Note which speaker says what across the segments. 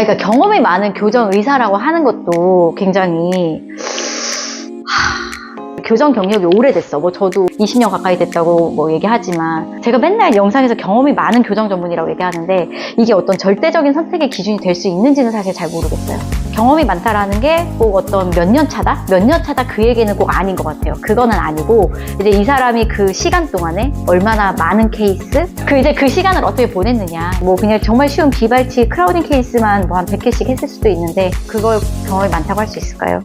Speaker 1: 그러니까 경험이 많은 교정 의사라고 하는 것도 굉장히 교정 경력이 오래됐어. 뭐 저도 20년 가까이 됐다고 뭐 얘기하지만 제가 맨날 영상에서 경험이 많은 교정 전문이라고 얘기하는데 이게 어떤 절대적인 선택의 기준이 될 수 있는지는 사실 잘 모르겠어요. 경험이 많다라는 게 꼭 어떤 몇 년 차다? 몇 년 차다 그 얘기는 꼭 아닌 것 같아요. 그거는 아니고 이제 이 사람이 그 시간 동안에 얼마나 많은 케이스? 이제 그 시간을 어떻게 보냈느냐. 뭐 그냥 정말 쉬운 비발치 크라우딩 케이스만 뭐 한 100개씩 했을 수도 있는데 그걸 경험이 많다고 할 수 있을까요?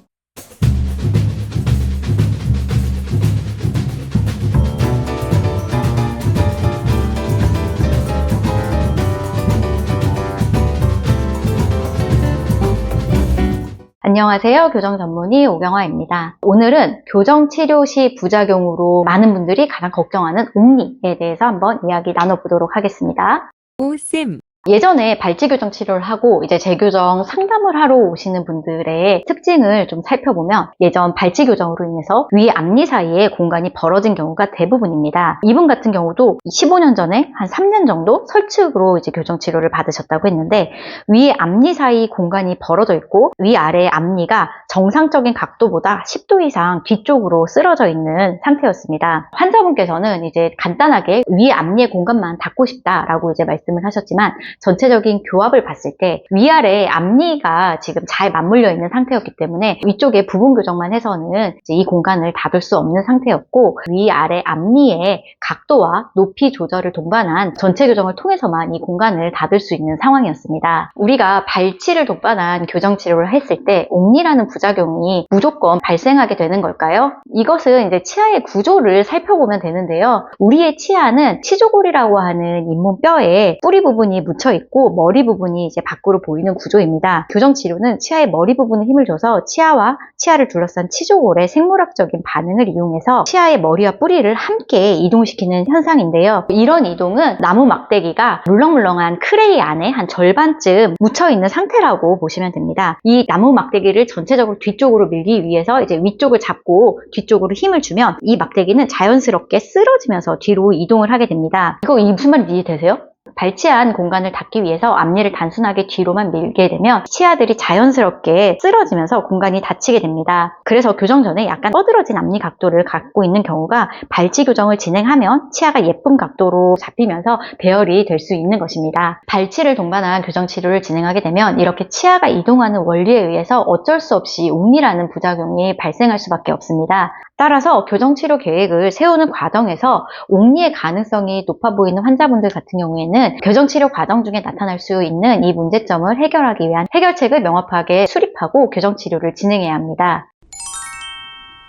Speaker 1: 안녕하세요. 교정 전문의 오경화입니다. 오늘은 교정 치료 시 부작용으로 많은 분들이 가장 걱정하는 옥니에 대해서 한번 이야기 나눠보도록 하겠습니다.
Speaker 2: 오쌤.
Speaker 1: 예전에 발치 교정 치료를 하고 이제 재교정 상담을 하러 오시는 분들의 특징을 좀 살펴보면 예전 발치 교정으로 인해서 위 앞니 사이에 공간이 벌어진 경우가 대부분입니다. 이분 같은 경우도 15년 전에 한 3년 정도 설측으로 이제 교정 치료를 받으셨다고 했는데 위 앞니 사이 공간이 벌어져 있고 위아래 앞니가 정상적인 각도보다 10도 이상 뒤쪽으로 쓰러져 있는 상태였습니다. 환자분께서는 이제 간단하게 위 앞니의 공간만 닫고 싶다라고 이제 말씀을 하셨지만 전체적인 교합을 봤을 때 위아래 앞니가 지금 잘 맞물려 있는 상태였기 때문에 위쪽에 부분 교정만 해서는 이제 이 공간을 닫을 수 없는 상태였고 위아래 앞니의 각도와 높이 조절을 동반한 전체 교정을 통해서만 이 공간을 닫을 수 있는 상황이었습니다. 우리가 발치를 동반한 교정 치료를 했을 때 옥니라는 부작용이 무조건 발생하게 되는 걸까요? 이것은 이제 치아의 구조를 살펴보면 되는데요. 우리의 치아는 치조골이라고 하는 잇몸뼈에 뿌리 부분이 묻혀 있고 머리 부분이 이제 밖으로 보이는 구조입니다. 교정 치료는 치아의 머리 부분에 힘을 줘서 치아와 치아를 둘러싼 치조골의 생물학적인 반응을 이용해서 치아의 머리와 뿌리를 함께 이동시키는 현상인데요. 이런 이동은 나무 막대기가 물렁물렁한 크레이 안에 한 절반쯤 묻혀 있는 상태라고 보시면 됩니다. 이 나무 막대기를 전체적으로 뒤쪽으로 밀기 위해서 이제 위쪽을 잡고 뒤쪽으로 힘을 주면 이 막대기는 자연스럽게 쓰러지면서 뒤로 이동을 하게 됩니다. 이거 무슨 말인지 이해되세요? 발치한 공간을 닫기 위해서 앞니를 단순하게 뒤로만 밀게 되면 치아들이 자연스럽게 쓰러지면서 공간이 닫히게 됩니다. 그래서 교정 전에 약간 뻗어진 앞니 각도를 갖고 있는 경우가 발치 교정을 진행하면 치아가 예쁜 각도로 잡히면서 배열이 될 수 있는 것입니다. 발치를 동반한 교정 치료를 진행하게 되면 이렇게 치아가 이동하는 원리에 의해서 어쩔 수 없이 옥니라는 부작용이 발생할 수밖에 없습니다. 따라서 교정 치료 계획을 세우는 과정에서 옥니의 가능성이 높아 보이는 환자분들 같은 경우에는 교정 치료 과정 중에 나타날 수 있는 이 문제점을 해결하기 위한 해결책을 명확하게 수립하고 교정 치료를 진행해야 합니다.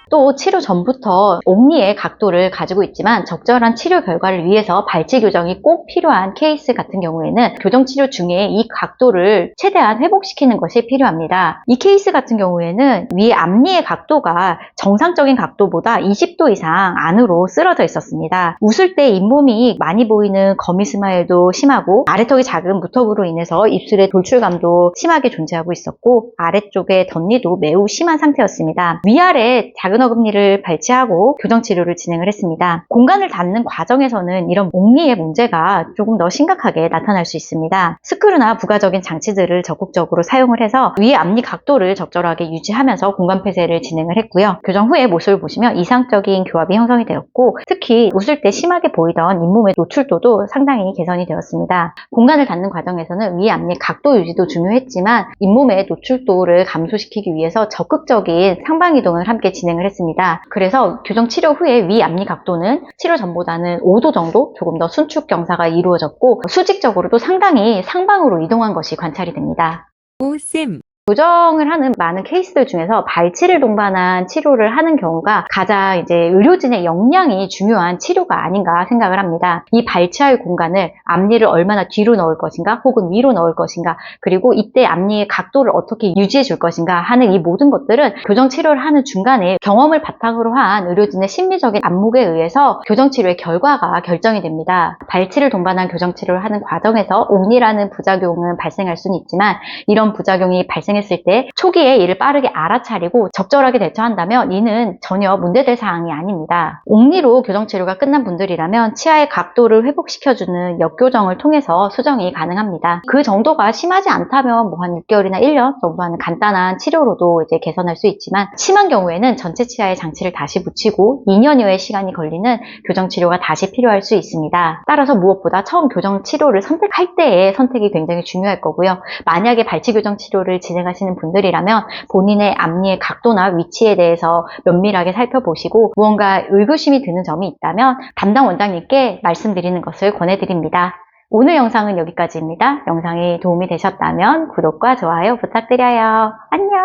Speaker 1: 또 치료 전부터 옥니의 각도를 가지고 있지만 적절한 치료 결과를 위해서 발치 교정이 꼭 필요한 케이스 같은 경우에는 교정 치료 중에 이 각도를 최대한 회복시키는 것이 필요합니다. 이 케이스 같은 경우에는 위 앞니의 각도가 정상적인 각도보다 20도 이상 안으로 쓰러져 있었습니다. 웃을 때 잇몸이 많이 보이는 거미 스마일도 심하고 아래턱이 작은 무턱으로 인해서 입술의 돌출감도 심하게 존재하고 있었고 아래쪽의 덧니도 매우 심한 상태였습니다. 위아래 작은 어금니를 발치하고 교정 치료를 진행을 했습니다. 공간을 닫는 과정에서는 이런 옥니의 문제가 조금 더 심각하게 나타날 수 있습니다. 스크류나 부가적인 장치들을 적극적으로 사용을 해서 위 앞니 각도를 적절하게 유지하면서 공간 폐쇄를 진행을 했고요. 교정 후에 모습을 보시면 이상적인 교합이 형성이 되었고 특히 웃을 때 심하게 보이던 잇몸의 노출도도 상당히 개선이 되었습니다. 공간을 닫는 과정에서는 위 앞니 각도 유지도 중요했지만 잇몸의 노출도를 감소시키기 위해서 적극적인 상방 이동을 함께 진행을 했습니다. 그래서 교정 치료 후에 위 앞니 각도는 치료 전보다는 5도 정도 조금 더 순축 경사가 이루어졌고 수직적으로도 상당히 상방으로 이동한 것이 관찰이 됩니다.
Speaker 2: 오쌤.
Speaker 1: 교정을 하는 많은 케이스들 중에서 발치를 동반한 치료를 하는 경우가 가장 이제 의료진의 역량이 중요한 치료가 아닌가 생각을 합니다. 이 발치할 공간을 앞니를 얼마나 뒤로 넣을 것인가 혹은 위로 넣을 것인가 그리고 이때 앞니의 각도를 어떻게 유지해 줄 것인가 하는 이 모든 것들은 교정 치료를 하는 중간에 경험을 바탕으로 한 의료진의 심리적인 안목에 의해서 교정 치료의 결과가 결정이 됩니다. 발치를 동반한 교정 치료를 하는 과정에서 옥니라는 부작용은 발생할 수는 있지만 이런 부작용이 발생 발생했을 때 초기에 이를 빠르게 알아차리고 적절하게 대처한다면 이는 전혀 문제될 사항이 아닙니다. 옥리로 교정치료가 끝난 분들이라면 치아의 각도를 회복시켜주는 역교정을 통해서 수정이 가능합니다. 그 정도가 심하지 않다면 뭐 한 6개월이나 1년 정도 하는 간단한 치료로도 이제 개선할 수 있지만 심한 경우에는 전체 치아에 장치를 다시 붙이고 2년여의 시간이 걸리는 교정치료가 다시 필요할 수 있습니다. 따라서 무엇보다 처음 교정치료를 선택할 때의 선택이 굉장히 중요할 거고요. 만약에 발치교정치료를 진행하시는 분들이라면 본인의 앞니의 각도나 위치에 대해서 면밀하게 살펴보시고 무언가 의구심이 드는 점이 있다면 담당 원장님께 말씀드리는 것을 권해드립니다. 오늘 영상은 여기까지입니다. 영상이 도움이 되셨다면 구독과 좋아요 부탁드려요. 안녕.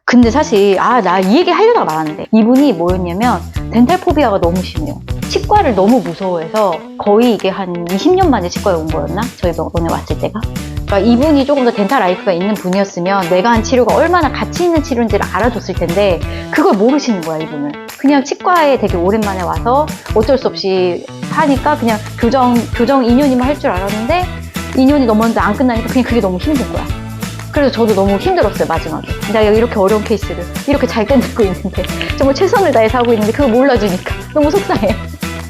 Speaker 1: 근데 사실 나 이 얘기 하려다가 말았는데 이분이 뭐였냐면 덴탈 포비아가 너무 심해요. 치과를 너무 무서워해서 거의 이게 한 20년 만에 치과에 온 거였나? 저희 병원에 왔을 때가. 그러니까 이분이 조금 더 덴탈 라이프가 있는 분이었으면 내가 한 치료가 얼마나 가치 있는 치료인지를 알아줬을 텐데 그걸 모르시는 거야 이분은. 그냥 치과에 되게 오랜만에 와서 어쩔 수 없이 하니까 그냥 교정 2년이면 할 줄 알았는데 2년이 넘었는데 안 끝나니까 그냥 그게 너무 힘든 거야. 그래서 저도 너무 힘들었어요 마지막에. 내가 이렇게 어려운 케이스를 이렇게 잘 끝내고 있는데 정말 최선을 다해서 하고 있는데 그걸 몰라주니까 너무 속상해.